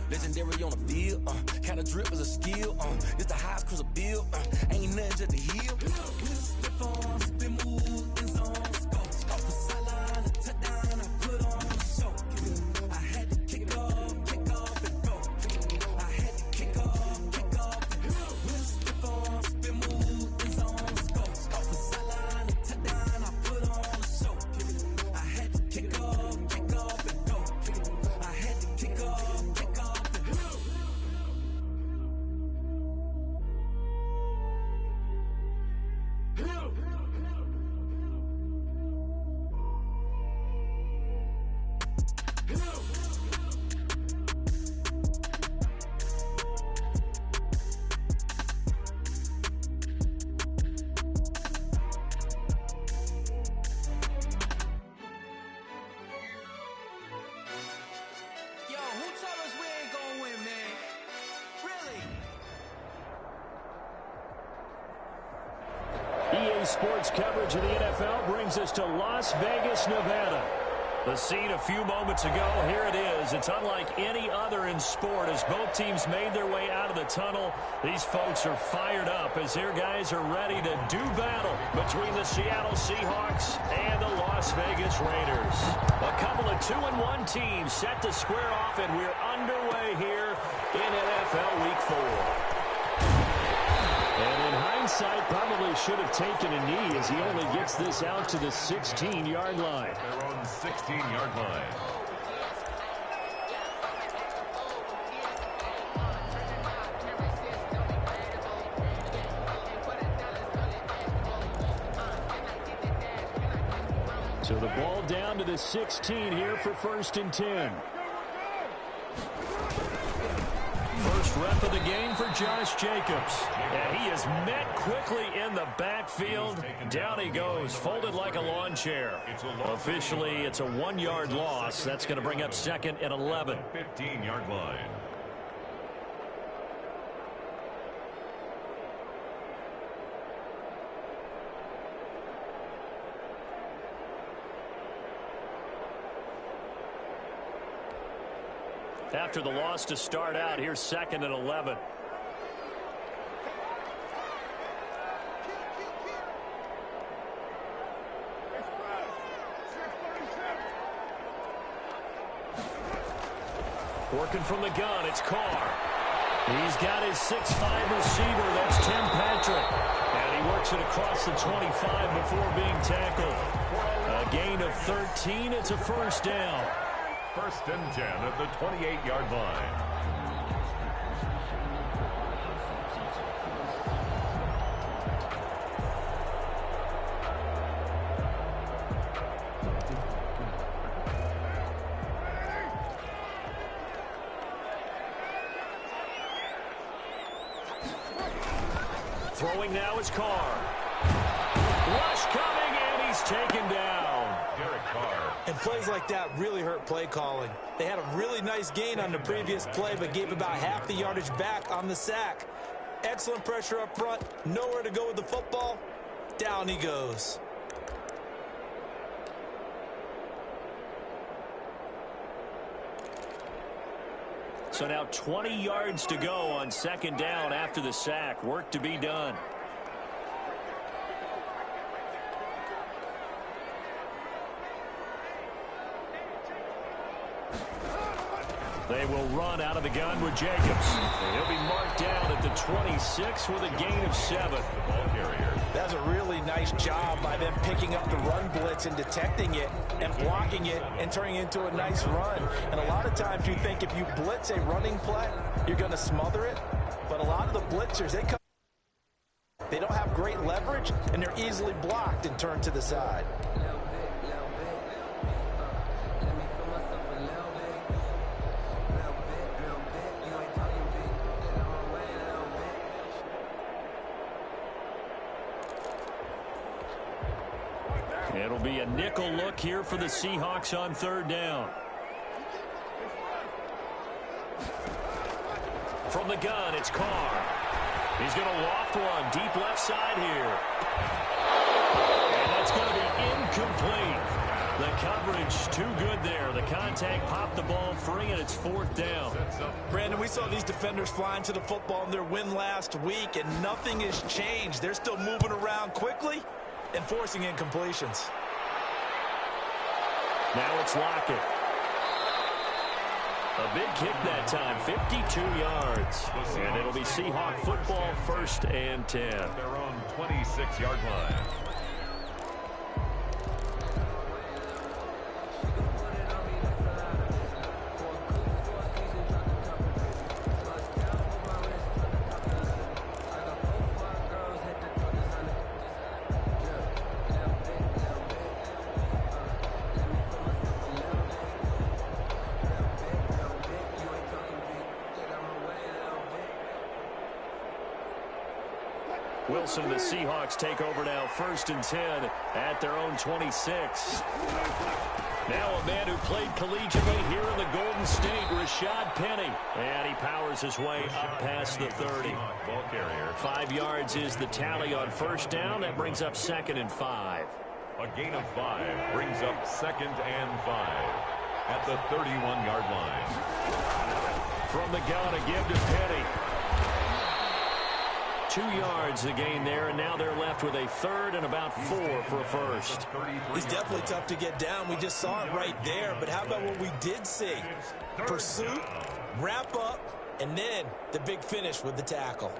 Legendary on the field, kind of drip is a skill, it's the highest cruiser bill, ain't nothing just to heal. Stiff on, spin move, in zone, scope for sideline, a touchdown, I put on a show. I had to kick off and go. I had to kick off and go. Stiff on, spin move, in zone, scope for sideline, a touchdown, I put on a show. I had to kick off and go. I had to kick off and go. EA Sports coverage of the NFL brings us to Las Vegas, Nevada. The scene a few moments ago, here it is. It's unlike any other in sport as both teams made their way out of the tunnel. These folks are fired up as their guys are ready to do battle between the Seattle Seahawks and the Las Vegas Raiders. A couple of 2-1 teams set to square off, and we're underway here in NFL Week 4. And in hindsight, probably should have taken a knee as he only gets this out to the 16-yard line. Their own 16-yard line. So the ball down to the 16 here for 1st and 10. First rep of the game for Josh Jacobs. And he is met quickly in the backfield. Down he goes, folded like a lawn chair. Officially, it's a 1-yard loss. That's going to bring up 2nd and 11. 15-yard line. After the loss to start out, here's 2nd and 11. Working from the gun, it's Carr. He's got his 6'5 receiver, that's Tim Patrick. And he works it across the 25 before being tackled. A gain of 13, it's a 1st down. 1st and 10 at the 28-yard line. Throwing now is Carr. Rush coming, and he's taken down. Derek Carr. And plays like that really hurt play calling. They had a really nice gain on the previous play, but gave about half the yardage back on the sack. Excellent pressure up front. Nowhere to go with the football. Down he goes. So now 20 yards to go on 2nd down after the sack. Work to be done. They will run out of the gun with Jacobs. He'll be marked down at the 26 with a gain of 7. The ball carrier. That's a really nice job by them picking up the run blitz and detecting it and blocking it and turning it into a nice run. And a lot of times you think if you blitz a running play, you're going to smother it. But a lot of the blitzers, they don't have great leverage, and they're easily blocked and turned to the side. It'll be a nickel look here for the Seahawks on 3rd down. From the gun, it's Carr. He's going to loft one deep left side here. And that's going to be incomplete. The coverage too good there. The contact popped the ball free, and it's 4th down. Brandon, we saw these defenders flying to the football in their win last week, and nothing has changed. They're still moving around quickly and forcing incompletions. Now it's Lockett. A big kick that time, 52 yards. And it'll be Seahawk football, 1st and 10. At their own 26-yard line. Wilson, the Seahawks take over now, 1st and 10 at their own 26. Now a man who played collegiately here in the Golden State, Rashad Penny. And he powers his way up past the 30. Ball carrier. 5 yards is the tally on 1st down. That brings up 2nd and 5. A gain of 5 brings up 2nd and 5 at the 31-yard line. From the gun, a give to Penny. 2 yards the gain there, and now they're left with a 3rd and about 4 for a 1st. He's definitely tough to get down. We just saw it right there. But how about what we did see? Pursuit, wrap up, and then the big finish with the tackle.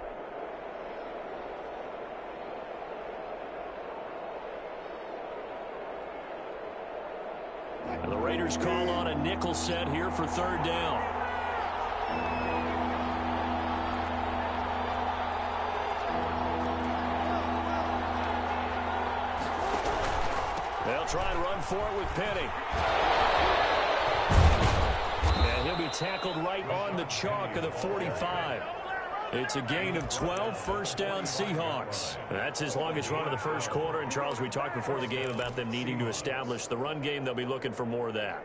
And the Raiders call on a nickel set here for 3rd down. They'll try and run for it with Penny. And he'll be tackled right on the chalk of the 45. It's a gain of 12, 1st down Seahawks. That's his longest run of the 1st quarter. And, Charles, we talked before the game about them needing to establish the run game. They'll be looking for more of that.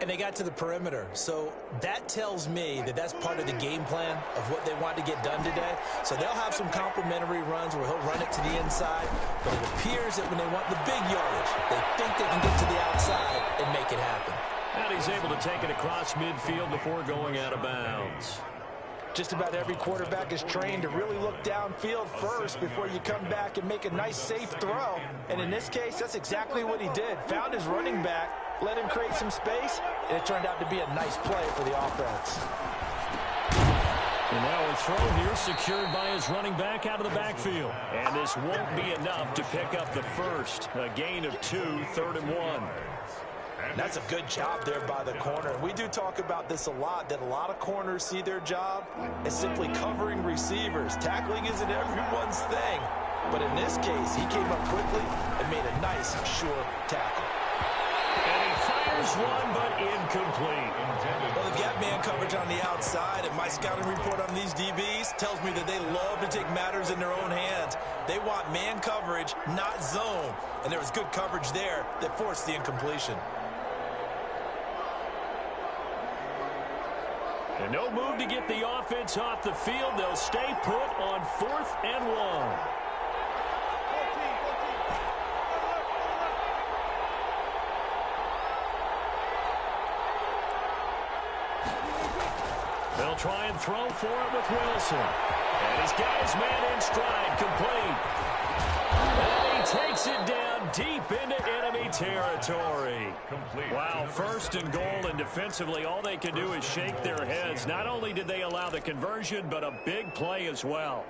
And they got to the perimeter. So that tells me that that's part of the game plan of what they want to get done today. So they'll have some complementary runs where he'll run it to the inside. But it appears that when they want the big yardage, they think they can get to the outside and make it happen. And he's able to take it across midfield before going out of bounds. Just about every quarterback is trained to really look downfield first before you come back and make a nice, safe throw. And in this case, that's exactly what he did. Found his running back, let him create some space, and it turned out to be a nice play for the offense. And now a throw here secured by his running back out of the backfield. And this won't be enough to pick up the 1st. A gain of 2, 3rd and 1. That's a good job there by the corner. We do talk about this a lot, that a lot of corners see their job as simply covering receivers. Tackling isn't everyone's thing. But in this case, he came up quickly and made a nice, sure tackle. And he fires one, but incomplete. Well, the gap man coverage on the outside, and my scouting report on these DBs tells me that they love to take matters in their own hands. They want man coverage, not zone. And there was good coverage there that forced the incompletion. And no move to get the offense off the field. They'll stay put on 4th and 1. They'll try and throw for it with Wilson. And he's got his man in stride, complete. And he takes it down deep into enemy territory. Wow, 1st and goal, and defensively all they can do is shake their heads. Not only did they allow the conversion, but a big play as well.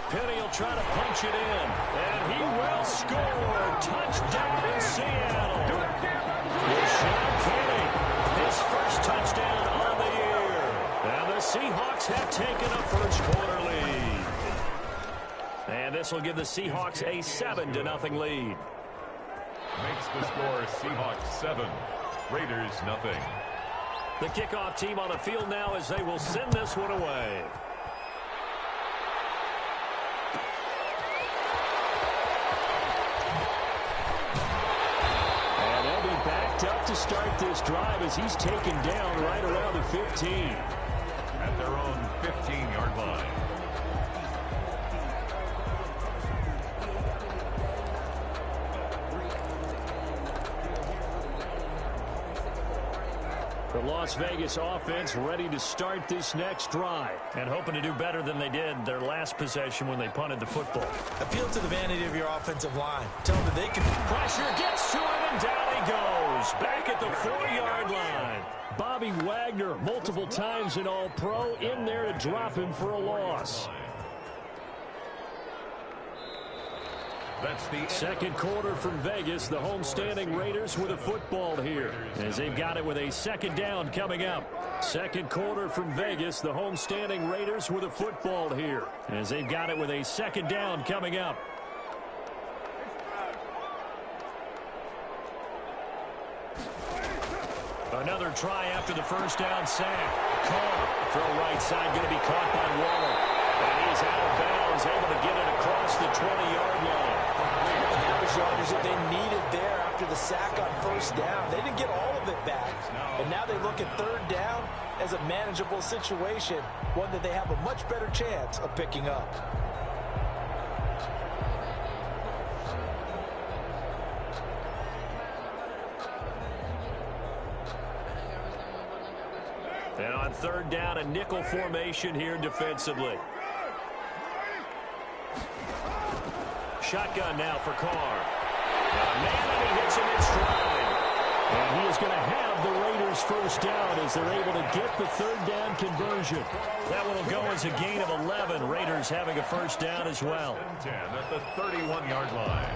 Penny will try to punch it in, and he will score. Touchdown, Seattle. Rashad Penny, his 1st touchdown on the year. And the Seahawks have taken a 1st quarter lead. And this will give the Seahawks a 7-0 lead. Makes the score Seahawks 7, Raiders nothing. The kickoff team on the field now as they will send this one away. Up set to start this drive as he's taken down right around the 15. At their own 15-yard line. The Las Vegas offense ready to start this next drive and hoping to do better than they did their last possession when they punted the football. Appeal to the vanity of your offensive line. Tell them that they can. Pressure gets to him, and down he goes. Back at the 4-yard line. Bobby Wagner, multiple times an All-Pro, in there to drop him for a loss. That's the second quarter from Vegas. The homestanding Raiders with a football here as they've got it with a second down coming up. Second quarter from Vegas. The homestanding Raiders with a football here as they've got it with a second down coming up. Another try after the first down sack. Carr, throw right side, going to be caught by Waller. And he's out of bounds, able to get it across the 20-yard line. The yardage that they needed there after the sack on first down. They didn't get all of it back. And now they look at third down as a manageable situation, one that they have a much better chance of picking up. And on third down, a nickel formation here defensively. Shotgun now for Carr. Man, and he hits him in stride. And he is going to have the Raiders first down as they're able to get the third down conversion. That one will go as a gain of 11. Raiders having a first down as well. 10 at the 31-yard line.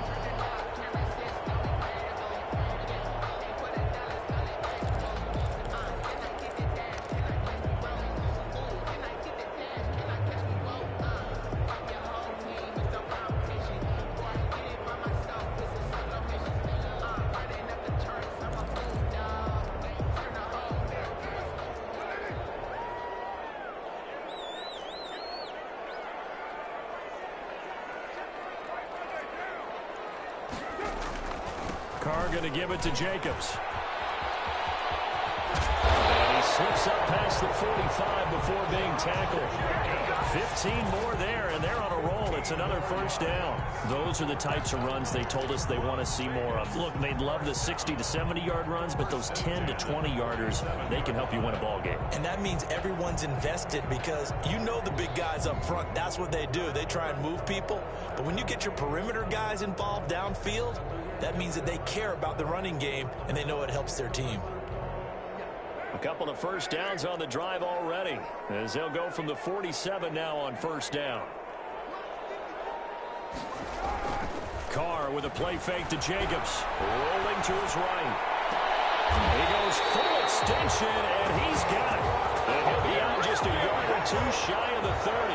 Carr going to give it to Jacobs. And he slips up past the 45 before being tackled. 15 more there, and they're on a roll. It's another first down. Those are the types of runs they told us they want to see more of. Look, they'd love the 60 to 70-yard runs, but those 10 to 20-yarders, they can help you win a ball game. And that means everyone's invested because you know the big guys up front. That's what they do. They try and move people. But when you get your perimeter guys involved downfield, that means that they care about the running game, and they know it helps their team. A couple of first downs on the drive already as they'll go from the 47 now on first down. Carr with a play fake to Jacobs. Rolling to his right. He goes full extension, and he's got it. And he'll be out just a yard or two shy of the 30.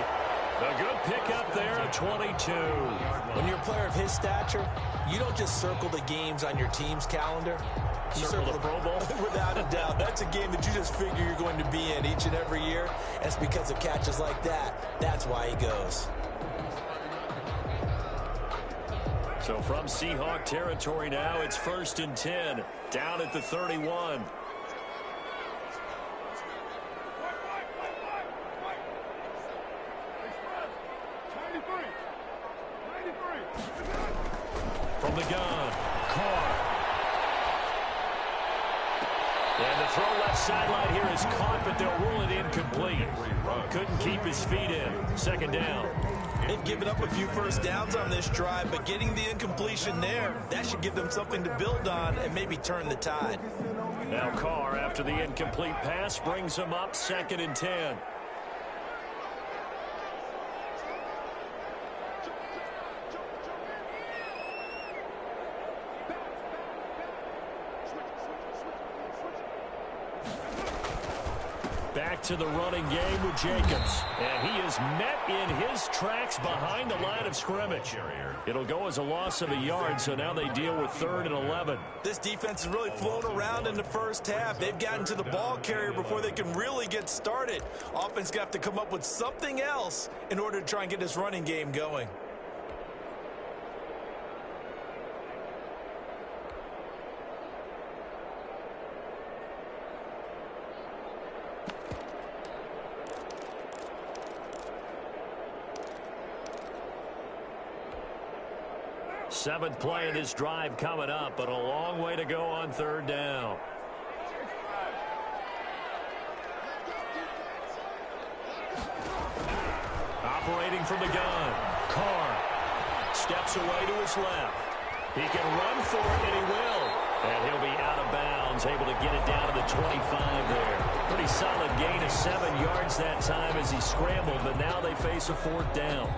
A good pickup there at 22. When you're a player of his stature, you don't just circle the games on your team's calendar. You circle the Pro Bowl? Without a doubt. That's a game that you just figure you're going to be in each and every year. And it's because of catches like that. That's why he goes. So from Seahawk territory now, it's 1st and 10. Down at the 31. From the gun, Carr. And the throw left sideline here is caught, but they'll rule it incomplete. Couldn't keep his feet in. Second down. They've given up a few first downs on this drive, but getting the incompletion there, that should give them something to build on and maybe turn the tide. Now Carr, after the incomplete pass, brings them up 2nd and 10. Back to the running game with Jacobs. And he is met in his tracks behind the line of scrimmage. It'll go as a loss of a yard, so now they deal with 3rd and 11. This defense has really flown around in the first half. They've gotten to the ball carrier before they can really get started. Offense got to come up with something else in order to try and get this running game going. 7th play of this drive coming up, but a long way to go on 3rd down. Operating from the gun, Carr steps away to his left. He can run for it, and he will. And he'll be out of bounds, able to get it down to the 25 there. Pretty solid gain of 7 yards that time as he scrambled, but now they face a 4th down.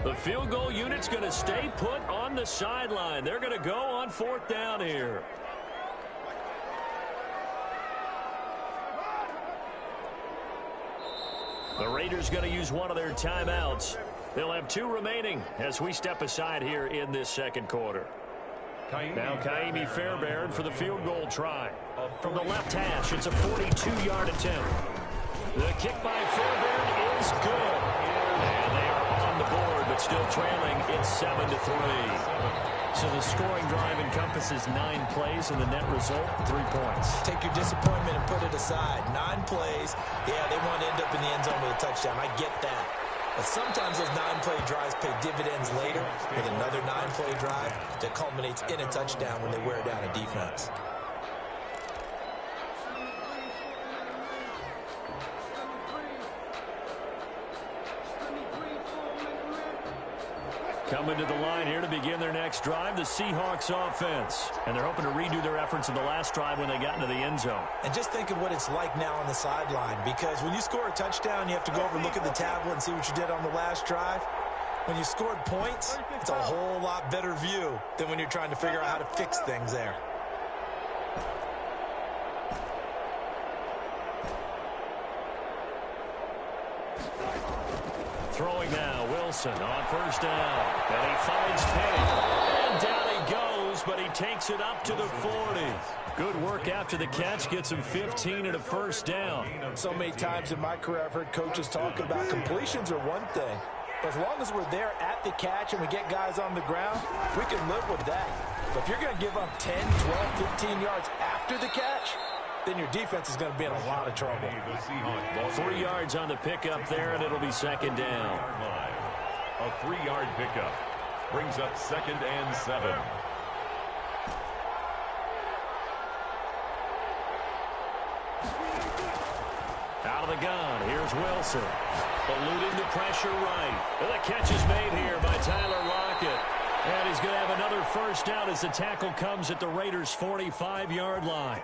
The field goal unit's going to stay put on the sideline. They're going to go on 4th down here. The Raiders going to use one of their timeouts. They'll have 2 remaining as we step aside here in this 2nd quarter. Now Kaimi Fairbairn for the field goal try. From the left hash, it's a 42-yard attempt. The kick by Fairbairn is good. And they are on the board, but still trailing. It's 7-3. So the scoring drive encompasses 9 plays, and the net result, 3 points. Take your disappointment and put it aside. 9 plays. Yeah, they want to end up in the end zone with a touchdown. I get that. But sometimes those 9-play drives pay dividends later with another 9-play drive that culminates in a touchdown when they wear down a defense. Coming to the line here to begin their next drive, the Seahawks offense. And they're hoping to redo their efforts in the last drive when they got into the end zone. And just think of what it's like now on the sideline, because when you score a touchdown, you have to go over and look at the tablet and see what you did on the last drive. When you scored points, it's a whole lot better view than when you're trying to figure out how to fix things there. Throwing now, Wilson on 1st down. And he finds Penny. And down he goes, but he takes it up to the 40. Good work after the catch. Gets him 15 and a 1st down. So many times in my career I've heard coaches talk about completions are one thing. But as long as we're there at the catch and we get guys on the ground, we can live with that. But if you're going to give up 10, 12, 15 yards after the catch, then your defense is going to be in a lot of trouble. 3 yards on the pickup there, and it'll be 2nd down. A 3-yard pickup brings up 2nd and 7. Out of the gun, here's Wilson. Eluding the pressure right. And the catch is made here by Tyler Lockett. And he's going to have another 1st down as the tackle comes at the Raiders' 45-yard line.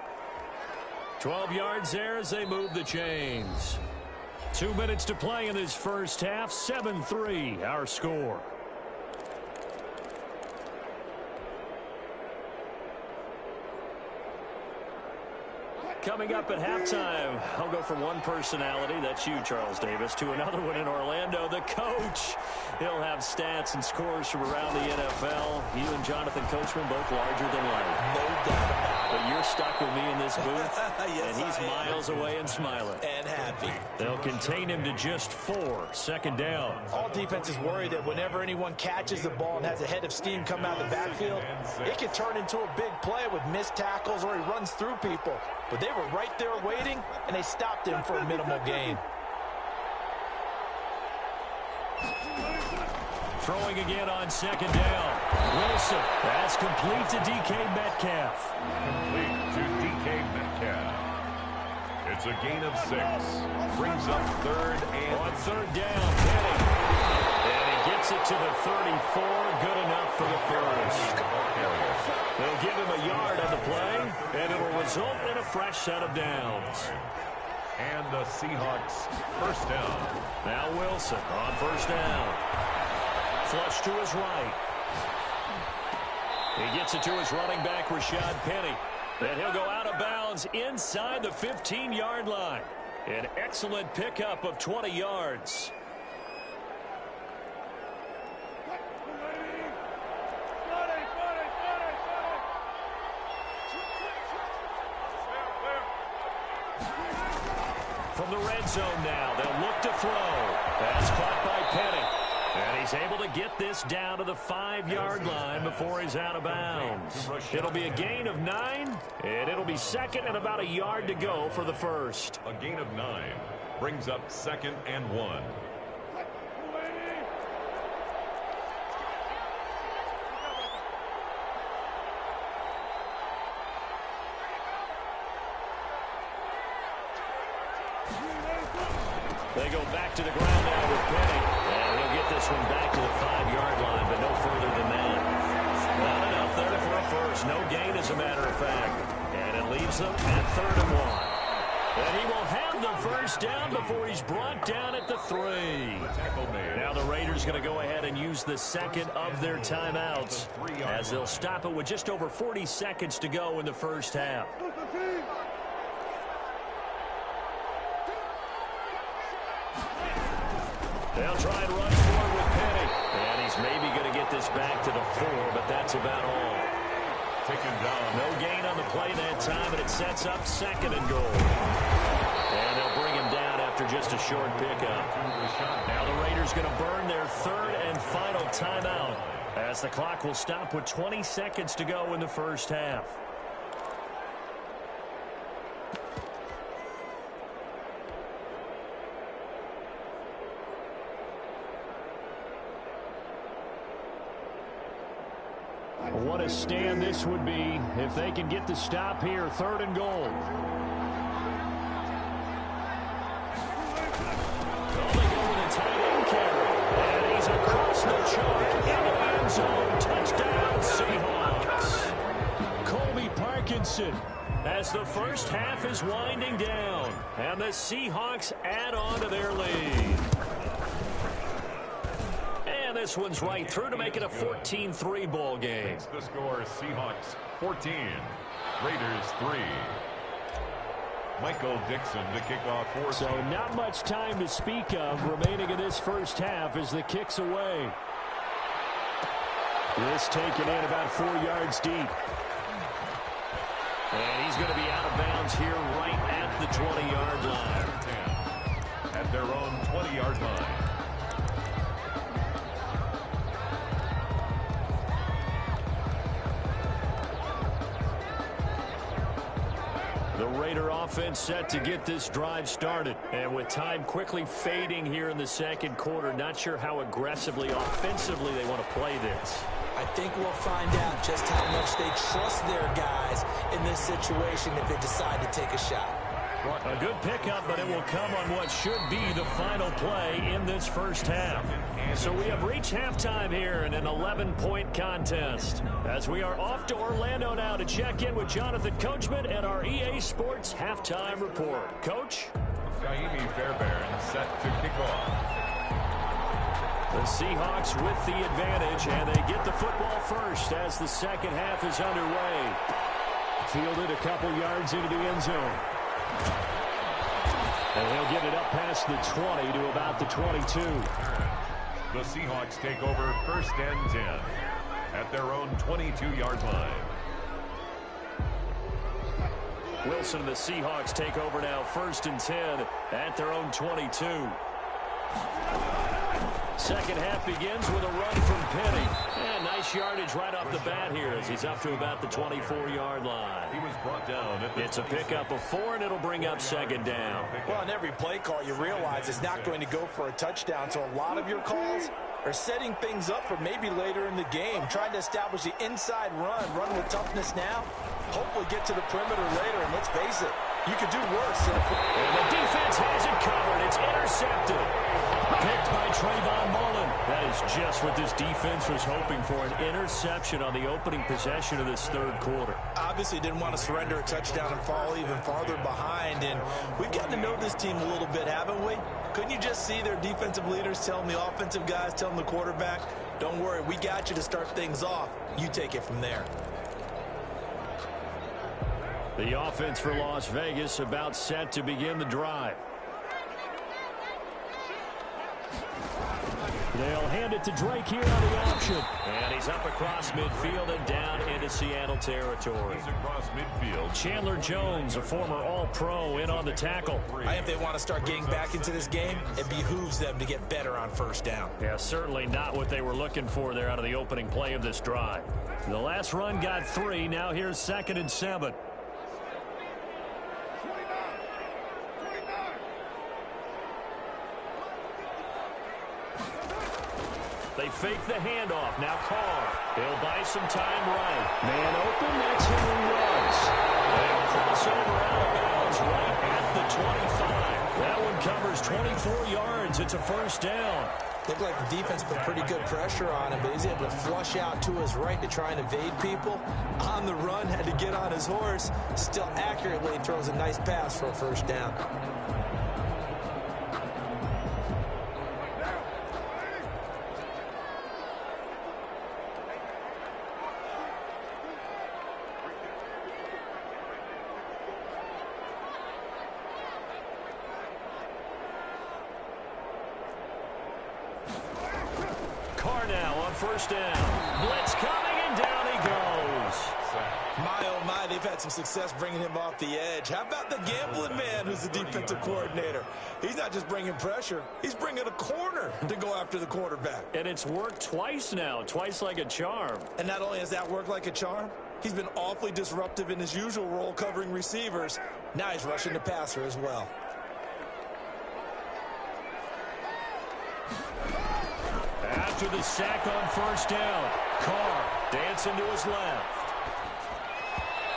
12 yards there as they move the chains. 2 minutes to play in this first half. 7-3 our score. Coming up at halftime, I'll go from one personality, that's you, Charles Davis, to another one in Orlando, the coach. He'll have stats and scores from around the NFL. You and Jonathan Coachman both larger than life. No doubt about it. But you're stuck with me in this booth, Yes, and he's miles away and smiling. And happy. They'll contain him to just 4. 2nd down. All defenses worry that whenever anyone catches the ball and has a head of steam come out of the backfield, it can turn into a big play with missed tackles or he runs through people. But they were right there waiting, and they stopped him for a minimal gain. Throwing again on 2nd down. Wilson. That's complete to DK Metcalf. Complete to DK Metcalf. It's a gain of 6. Brings up 3rd and... On 3rd down, Penny. And he gets it to the 34. Good enough for the 1st. They'll give him a yard on the play, and it'll result in a fresh set of downs. And the Seahawks 1st down. Now Wilson on 1st down. Flush to his right. He gets it to his running back, Rashad Penny. And he'll go out of bounds inside the 15-yard line. An excellent pickup of 20 yards. from the red zone now. They'll look to throw. That's caught by Penny. And he's able to get this down to the 5-yard line before he's out of bounds. It'll be a gain of 9, and it'll be second and about a yard to go for the first. A gain of 9 brings up 2nd and 1. They go back to the ground now with Penny. And he'll get this one back to the 5-yard line, but no further than that. Not enough there for a first. No gain, as a matter of fact. And it leaves them at 3rd and 1. And he will have the first down before he's brought down at the 3. Now the Raiders going to go ahead and use the second of their timeouts, as they'll stop it with just over 40 seconds to go in the first half. They'll try and run forward with Penny. And he's maybe going to get this back to the 4, but that's about all. Taken down. No gain on the play that time, and it sets up 2nd and goal. And they'll bring him down after just a short pickup. Now the Raiders going to burn their 3rd and final timeout, as the clock will stop with 20 seconds to go in the first half. What a stand this would be if they can get the stop here. 3rd and goal. Oh, they go with a tight end carry. And he's across the chalk into the end zone. Touchdown, Seahawks. Colby Parkinson, as the first half is winding down. And the Seahawks add on to their lead. And this one's right through to make it a 14-3 ball game. The score, Seahawks 14, Raiders 3. Michael Dixon to kick off for. So not much time to speak of remaining in this first half as the kick's away. This taken in about 4 yards deep. And he's going to be out of bounds here right at the 20-yard line. At their own 20-yard line. The Raider offense set to get this drive started. And with time quickly fading here in the second quarter, not sure how aggressively, offensively they want to play this. I think we'll find out just how much they trust their guys in this situation if they decide to take a shot. A good pickup, but it will come on what should be the final play in this first half. So we have reached halftime here in an 11-point contest, as we are off to Orlando now to check in with Jonathan Coachman and our EA Sports Halftime Report. Coach? Jaime Fairbairn set to kick off. The Seahawks with the advantage, and they get the football first as the second half is underway. Fielded a couple yards into the end zone. And he'll get it up past the 20 to about the 22. The Seahawks take over 1st and 10 at their own 22-yard line. Wilson and the Seahawks take over now 1st and 10 at their own 22. Second half begins with a run from Penny. And nice yardage right off the bat here as he's up to about the 24-yard line. He was brought down. It's a pickup of 4, and it'll bring up 2nd down. Well, on every play call, you realize it's not going to go for a touchdown, so a lot of your calls are setting things up for maybe later in the game, trying to establish the inside run with toughness now, hopefully get to the perimeter later, and let's face it, you could do worse. And the defense has it covered. It's intercepted. Picked by Trayvon Mullen. That is just what this defense was hoping for, an interception on the opening possession of this third quarter. Obviously didn't want to surrender a touchdown and fall even farther behind, and we've gotten to know this team a little bit, haven't we? Couldn't you just see their defensive leaders telling the offensive guys, telling the quarterback, don't worry, we got you to start things off. You take it from there. The offense for Las Vegas about set to begin the drive. They'll hand it to Drake here on the option. And he's up across midfield and down into Seattle territory. He's across midfield. Chandler Jones, a former All-Pro, in on the tackle. I think if they want to start getting back into this game, it behooves them to get better on first down. Yeah, certainly not what they were looking for there out of the opening play of this drive. The last run got 3. Now here's 2nd and 7. They fake the handoff. Now Carr. He'll buy some time right. Man open. That's Henry Ruggs. They'll cross over out of bounds right at the 25. That one covers 24 yards. It's a first down. Looked like the defense put pretty good pressure on him, but he's able to flush out to his right to try and evade people. On the run, had to get on his horse. Still accurately throws a nice pass for a first down. First down. Blitz coming, and down he goes. My, oh my, they've had some success bringing him off the edge. How about the gambling man who's the defensive coordinator? He's not just bringing pressure. He's bringing a corner to go after the quarterback. And it's worked twice now, twice like a charm. And not only has that worked like a charm, he's been awfully disruptive in his usual role covering receivers. Now he's rushing the passer as well. After the sack on first down, Carr dancing to his left.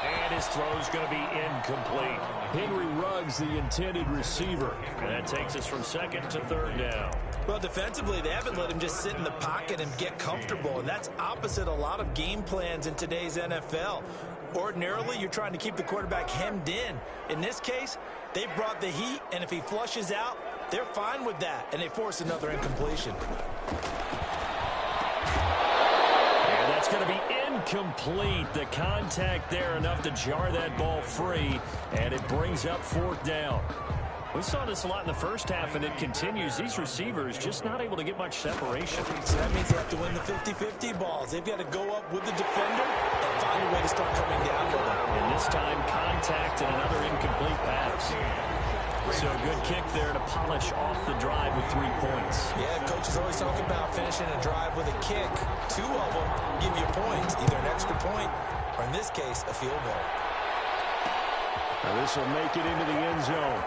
And his throw's going to be incomplete. Henry Ruggs, the intended receiver. And that takes us from 2nd to 3rd down. Well, defensively, they haven't let him just sit in the pocket and get comfortable, and that's opposite a lot of game plans in today's NFL. Ordinarily, you're trying to keep the quarterback hemmed in. In this case, they brought the heat, and if he flushes out, they're fine with that, and they force another incompletion. And that's going to be incomplete. The contact there enough to jar that ball free, and it brings up 4th down. We saw this a lot in the first half, and it continues. These receivers just not able to get much separation. So that means they have to win the 50-50 balls. They've got to go up with the defender and find a way to start coming down with them. And this time, contact and another incomplete pass. So a good kick there to polish off the drive with 3 points. Yeah, coach is always talking about finishing a drive with a kick. 2 of them give you points, either an extra point or, in this case, a field goal. Now this will make it into the end zone.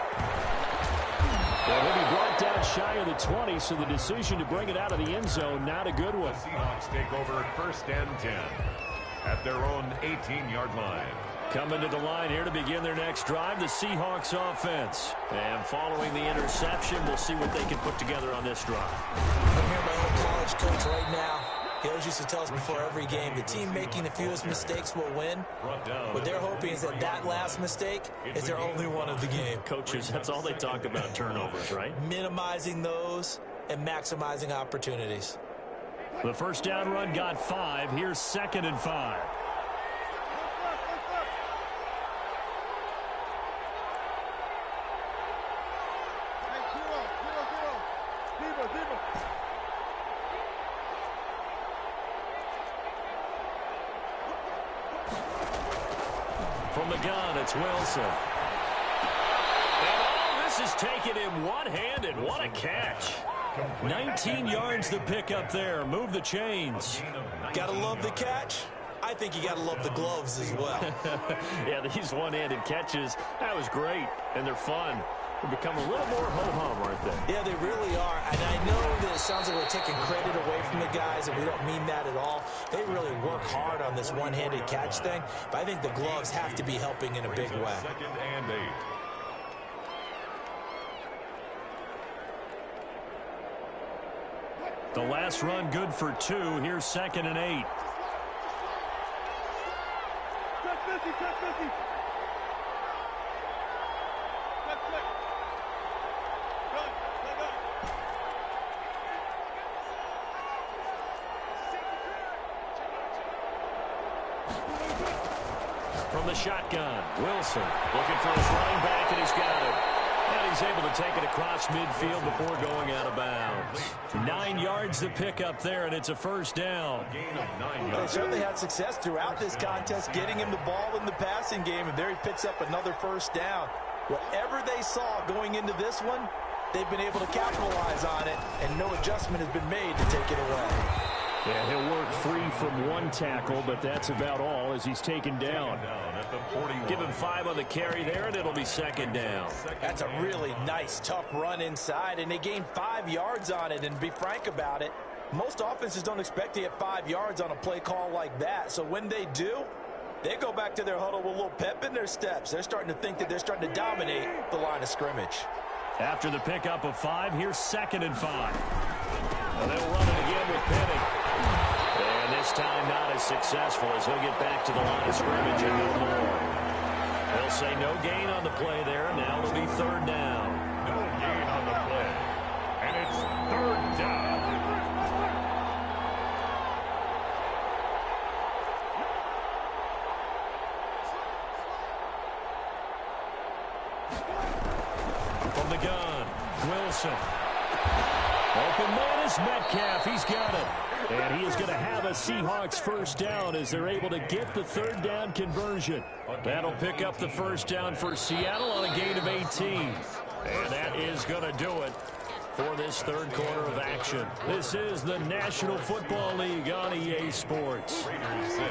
Well, he'll be brought down shy of the 20, so the decision to bring it out of the end zone, not a good one. The Seahawks take over 1st and 10 at their own 18-yard line. Coming to the line here to begin their next drive, the Seahawks offense. And following the interception, we'll see what they can put together on this drive. I'm here, my old college coach right now. He always used to tell us before every game, the team making the fewest mistakes will win. What they're hoping is that that last mistake is their only one of the game. Coaches, that's all they talk about, turnovers, right? Minimizing those and maximizing opportunities. The first down run got 5. Here's 2nd and 5. From the gun, it's Wilson. And all this is taken in one-handed. What a catch. 19 yards to pick up there. Move the chains. Gotta love the catch. I think you gotta love the gloves as well. Yeah, these one-handed catches, that was great. And they're fun. They become a little more ho-hum, aren't they? Yeah, they really are. And I know that it sounds like we're taking credit away from the guys, and we don't mean that at all. They really work hard on this one-handed catch thing, but I think the gloves have to be helping in a big way. 2nd and 8. The last run good for 2. Here's 2nd and 8. From the shotgun, Wilson looking for his running back, and he's got it. And he's able to take it across midfield before going out of bounds. 9 yards to pick up there, and it's a first down. They certainly had success throughout this contest, getting him the ball in the passing game, and there he picks up another first down. Whatever they saw going into this one, they've been able to capitalize on it, and no adjustment has been made to take it away. Yeah, he'll work free from one tackle, but that's about all as he's taken down. Give him 5 on the carry there, and it'll be second down. That's a really nice, tough run inside, and they gained 5 yards on it. And to be frank about it, most offenses don't expect to get 5 yards on a play call like that. So when they do, they go back to their huddle with a little pep in their steps. They're starting to think that they're starting to dominate the line of scrimmage. After the pickup of 5, here's 2nd and 5. And they'll run it again with Penny. And this time not as successful as he'll get back to the line of scrimmage and no more. They'll say no gain on the play there. Now it'll be 3rd down. No gain on the play. And it's 3rd down. From the gun, Wilson. Open man is Metcalf. He's got it. And he is going to have a Seahawks first down as they're able to get the 3rd down conversion. That'll pick up the first down for Seattle on a gain of 18. And that is going to do it for this 3rd quarter of action. This is the National Football League on EA Sports. Raiders 6.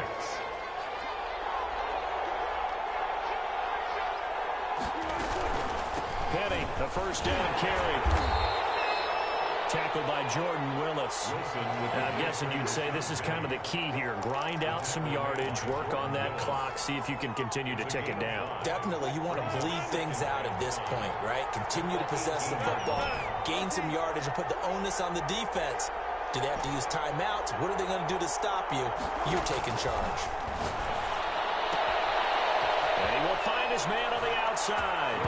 Penny, the first down carry. Tackled by Jordan Willis. I'm guessing you'd say this is kind of the key here. Grind out some yardage, work on that clock, see if you can continue to tick it down. Definitely, you want to bleed things out at this point, right? Continue to possess the football, gain some yardage, and put the onus on the defense. Do they have to use timeouts? What are they going to do to stop you? You're taking charge. And he will find his man on the outside.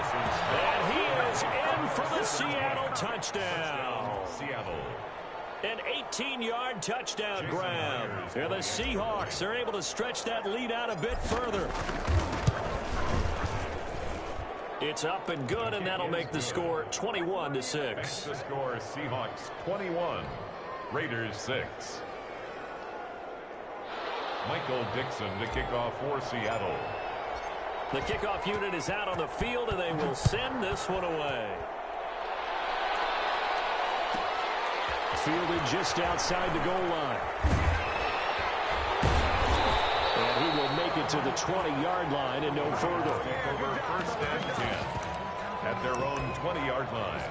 And he is in for the Seattle touchdown. Seattle. An 18-yard touchdown grab. And the Seahawks are able to stretch that lead out a bit further. It's up and good, and that'll make the score 21-6. The score is Seahawks 21, Raiders 6. Michael Dixon to kick off for Seattle. The kickoff unit is out on the field, and they will send this one away. Fielded just outside the goal line. And he will make it to the 20-yard line and no further. Over 1st and 10 at their own 20-yard line.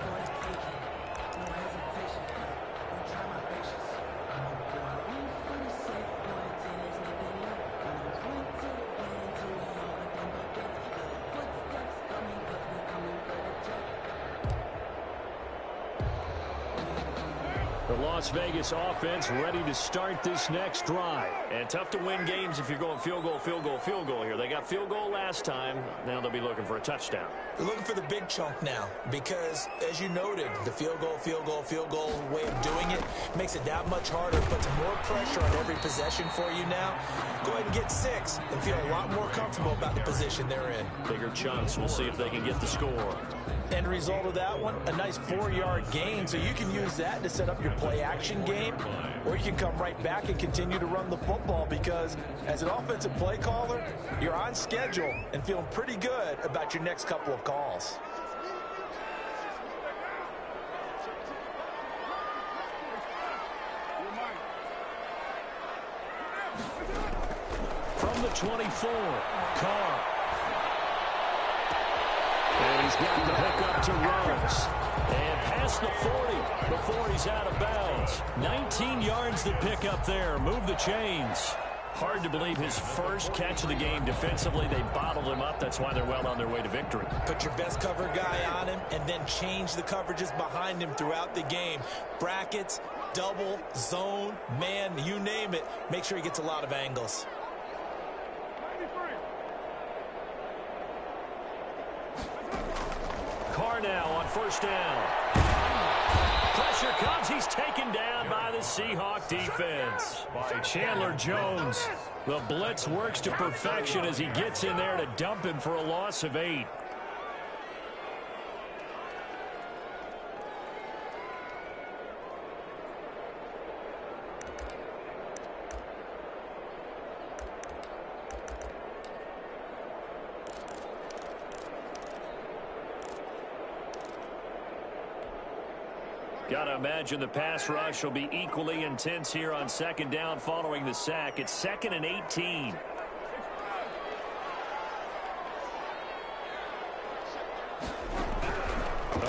The Las Vegas offense ready to start this next drive. And tough to win games if you're going field goal, field goal, field goal here. They got field goal last time. Now they'll be looking for a touchdown. They're looking for the big chunk now because, as you noted, the field goal way of doing it makes it that much harder, puts more pressure on every possession for you now. Go ahead and get 6 and feel a lot more comfortable about the position they're in. Bigger chunks. We'll see if they can get the score. End result of that one, a nice 4-yard gain, so you can use that to set up your play-action game, or you can come right back and continue to run the football because, as an offensive play caller, you're on schedule and feeling pretty good about your next couple of calls. From the 24, Carr. And he's got the hook up to Rhodes. And past the 40 before he's out of bounds. 19 yards to pick up there. Move the chains. Hard to believe his first catch of the game defensively. They bottled him up. That's why they're well on their way to victory. Put your best cover guy on him and then change the coverages behind him throughout the game. Brackets, double, zone, man, you name it. Make sure he gets a lot of angles. Carr now on first down. Pressure comes. He's taken down by the Seahawk defense. By Chandler Jones. The blitz works to perfection as he gets in there to dump him for a loss of 8. Got to imagine the pass rush will be equally intense here on second down following the sack. It's 2nd and 18.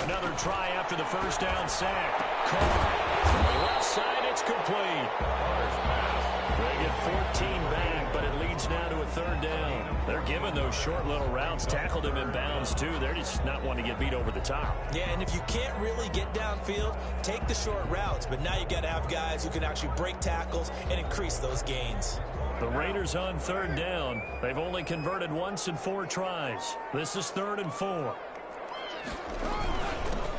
Another try after the first down sack. From the left side, it's complete. They get 14 back, but it leads now to a 3rd down. They're giving those short little routes. Tackled him in bounds, too. They're just not wanting to get beat over the top. Yeah, and if you can't really get downfield, take the short routes. But now you got to have guys who can actually break tackles and increase those gains. The Raiders on 3rd down. They've only converted once in 4 tries. This is 3rd and 4.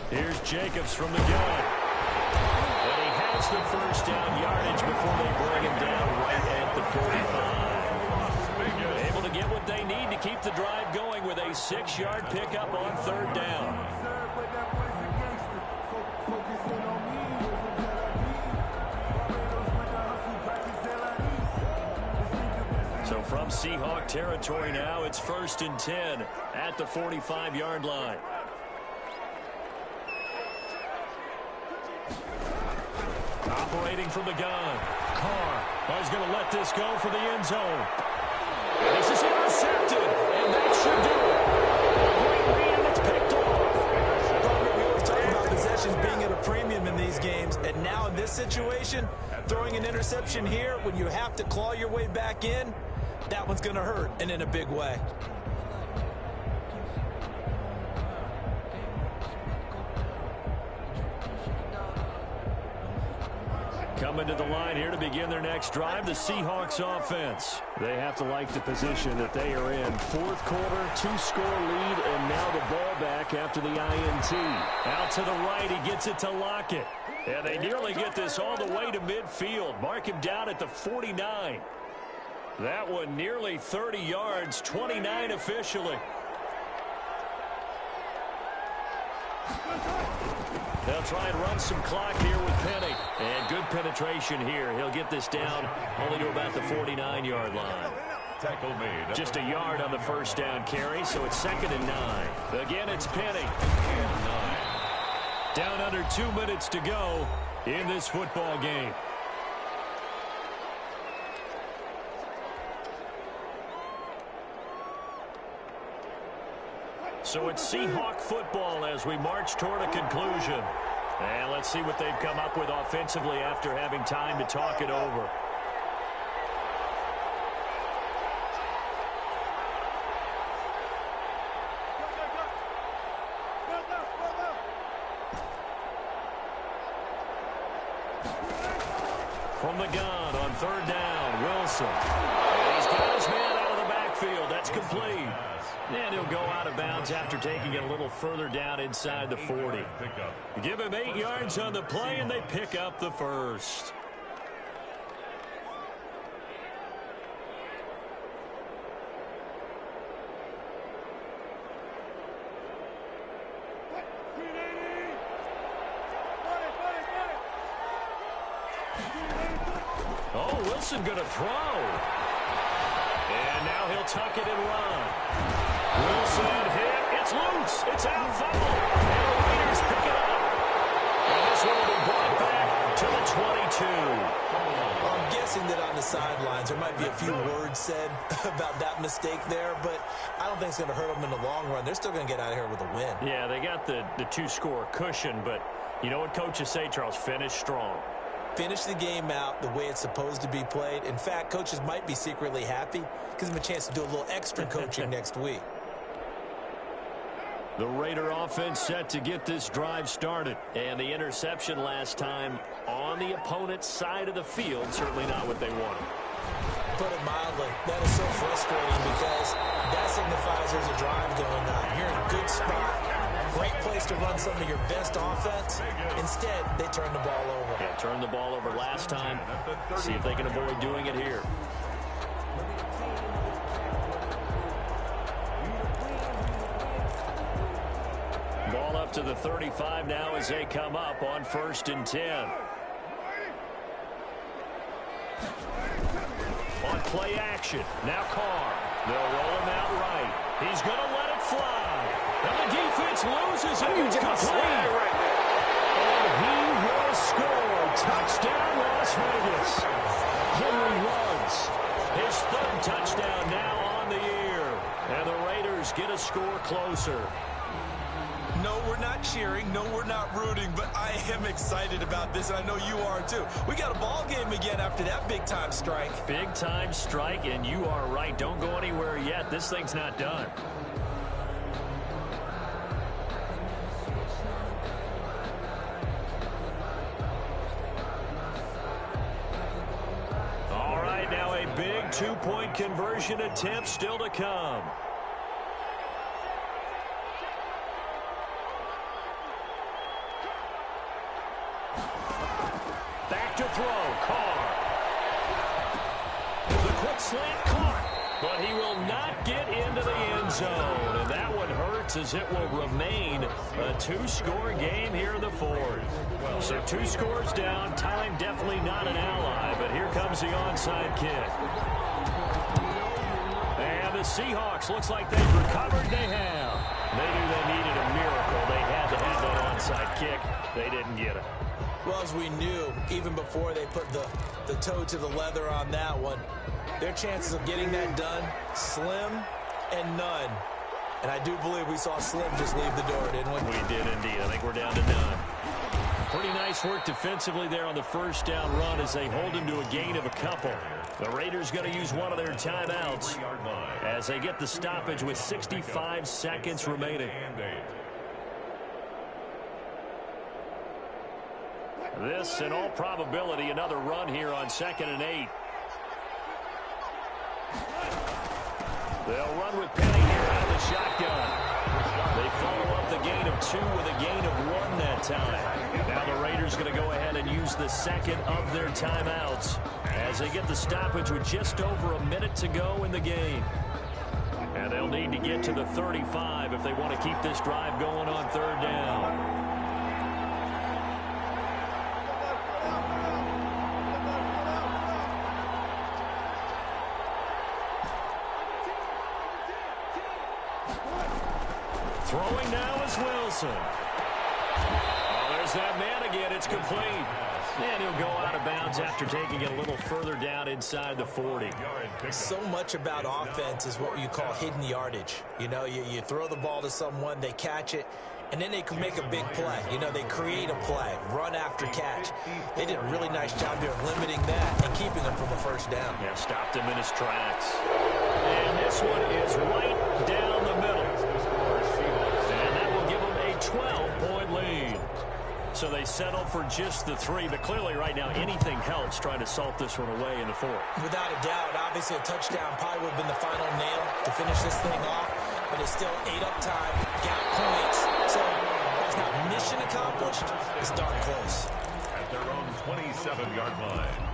Here's Jacobs from the gun. And he has the first down yardage before they bring him down right at the 45. Able to get what they need to keep the drive going with a 6-yard pickup on 3rd down. So from Seahawk territory now, it's 1st and 10 at the 45-yard line. Operating from the gun. Carr is going to let this go for the end zone. And this is intercepted, and that should do it. Great read, and it's picked off. We always talk about possessions being at a premium in these games, and now in this situation, throwing an interception here when you have to claw your way back in, that one's going to hurt, and in a big way. Coming to the line here to begin their next drive, the Seahawks offense. They have to like the position that they are in. 4th quarter, 2-score lead, and now the ball back after the INT. Out to the right, he gets it to Lockett. And they nearly get this all the way to midfield. Mark him down at the 49. That one nearly 30 yards, 29 officially. They'll try and run some clock here with Penny. And good penetration here. He'll get this down only to about the 49-yard line. Tackle made. Just a yard on the first down carry, so it's 2nd and 9. Again, it's Penny. Down under 2 minutes to go in this football game. So it's Seahawk football as we march toward a conclusion. And let's see what they've come up with offensively after having time to talk it over. From the gun on 3rd down, Wilson. And he's got his man out of the backfield. That's complete. And he'll go out of bounds after taking it a little further down inside the 40. Give him 8 yards on the play, and they pick up the first. Oh, Wilson going to throw. And now he'll tuck it and run. Wilson hit. It's loose. It's out foul. And the Raiders pick it up. And this one will be brought back to the 22. I'm guessing that on the sidelines there might be a few words said about that mistake there, but I don't think it's going to hurt them in the long run. They're still going to get out of here with a win. Yeah, they got the 2-score cushion, but you know what coaches say, Charles? Finish strong. Finish the game out the way it's supposed to be played. In fact, coaches might be secretly happy. Gives them a chance to do a little extra coaching next week. The Raider offense set to get this drive started. And the interception last time on the opponent's side of the field, certainly not what they wanted. Put it mildly, that is so frustrating because that signifies there's a drive going on. You're in a good spot. Great place to run some of your best offense. Instead, they turn the ball over. Yeah, turned the ball over last time. See if they can avoid doing it here. Ball up to the 35 now as they come up on 1st and 10. On play action. Now Carr. They'll roll him out right. He's going to let it fly. And the defense loses it. It's complete. And he the score. Touchdown, Las Vegas. Henry Ruggs, his third touchdown now on the year. And the Raiders get a score closer. No, we're not cheering. No, we're not rooting. But I am excited about this, and I know you are too. We got a ball game again after that big-time strike. Big-time strike, and you are right. Don't go anywhere yet. This thing's not done. All right, now a big two-point conversion attempt still to come. Back to throw. Carr. The quick slant caught, but he will not get into the end zone. And that one hurts as it will remain a two-score game here in the fourth. So 2 scores down. Time definitely not an ally, but here comes the onside kick. And the Seahawks looks like they've recovered. They have. They knew they needed a miracle. They had to have that onside kick. They didn't get it. Well, as we knew, even before they put the toe to the leather on that one, their chances of getting that done, slim and none. And I do believe we saw Slim just leave the door, didn't we? We did indeed. I think we're down to none. Pretty nice work defensively there on the first down run as they hold him to a gain of a couple. The Raiders going to use one of their timeouts as they get the stoppage with 65 seconds remaining. This, in all probability, another run here on 2nd and 8. They'll run with Penny here out of the shotgun. They follow up the gain of 2 with a gain of 1 that time. Now the Raiders going to go ahead and use the second of their timeouts as they get the stoppage with just over a minute to go in the game. And they'll need to get to the 35 if they want to keep this drive going on 3rd down. Throwing now is Wilson. Oh, there's that man again. It's complete. And he'll go out of bounds after taking it a little further down inside the 40. So much about offense is what you call hidden yardage. You know, you throw the ball to someone, they catch it, and then they can make a big play. You know, they create a play, run after catch. They did a really nice job here of limiting that and keeping him from a first down. Yeah, stopped him in his tracks. And this one is right down the middle. And that will give them a 12-point lead. So they settle for just the 3, but clearly right now anything helps trying to salt this one away in the 4th. Without a doubt, obviously a touchdown probably would have been the final nail to finish this thing off, but it's still 8 up time, got points. So it's not mission accomplished, it's darn close. At their own 27-yard line.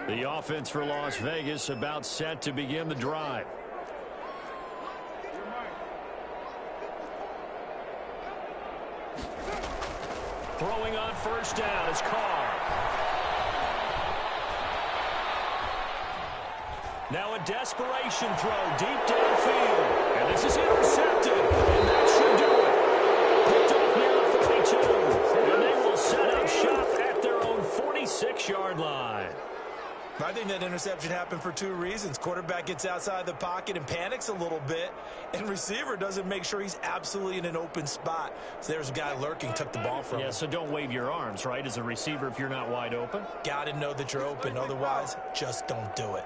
The offense for Las Vegas about set to begin the drive. Throwing on first down is Carr. Now a desperation throw deep downfield. And this is intercepted. And that should do it. Picked off near the 42. And they will set up shop at their own 46-yard line. I think that interception happened for 2 reasons. Quarterback gets outside the pocket and panics a little bit, and receiver doesn't make sure he's absolutely in an open spot. So there's a guy lurking, took the ball from him. Yeah, so don't wave your arms, right, as a receiver if you're not wide open. Got to know that you're open. Otherwise, just don't do it.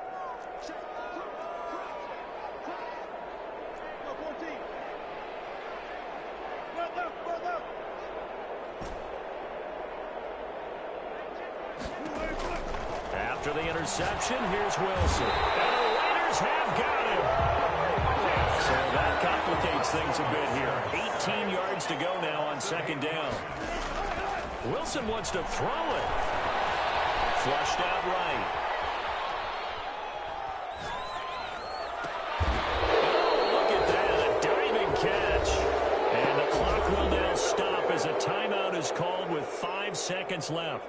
After the interception, here's Wilson. And the Raiders have got him. So that complicates things a bit here. 18 yards to go now on 2nd down. Wilson wants to throw it. Flushed out right. Oh, look at that. A diving catch. And the clock will now stop as a timeout is called with 5 seconds left.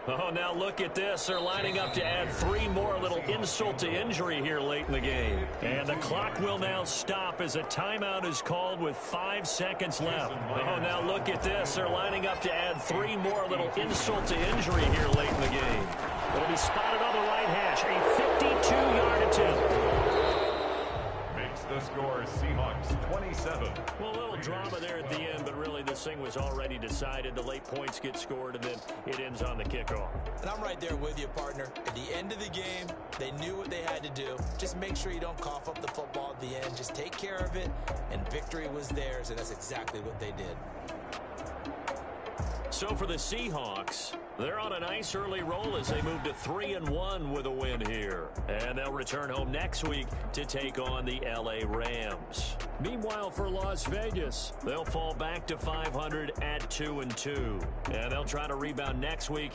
Oh, now look at this. They're lining up to add 3 more, a little insult to injury here late in the game. And the clock will now stop as a timeout is called with 5 seconds left. Oh, now look at this. They're lining up to add 3 more, a little insult to injury here late in the game. It'll be spotted on the right hash. A 52-yard attempt. The score, Seahawks 27. Well, a little drama there at the end, but really this thing was already decided. The late points get scored, and then it ends on the kickoff. And I'm right there with you, partner. At the end of the game, they knew what they had to do. Just make sure you don't cough up the football at the end. Just take care of it, and victory was theirs, and that's exactly what they did. So for the Seahawks, they're on a nice early roll as they move to 3-1 with a win here. And they'll return home next week to take on the LA Rams. Meanwhile, for Las Vegas, they'll fall back to 500 at 2-2. And they'll try to rebound next week.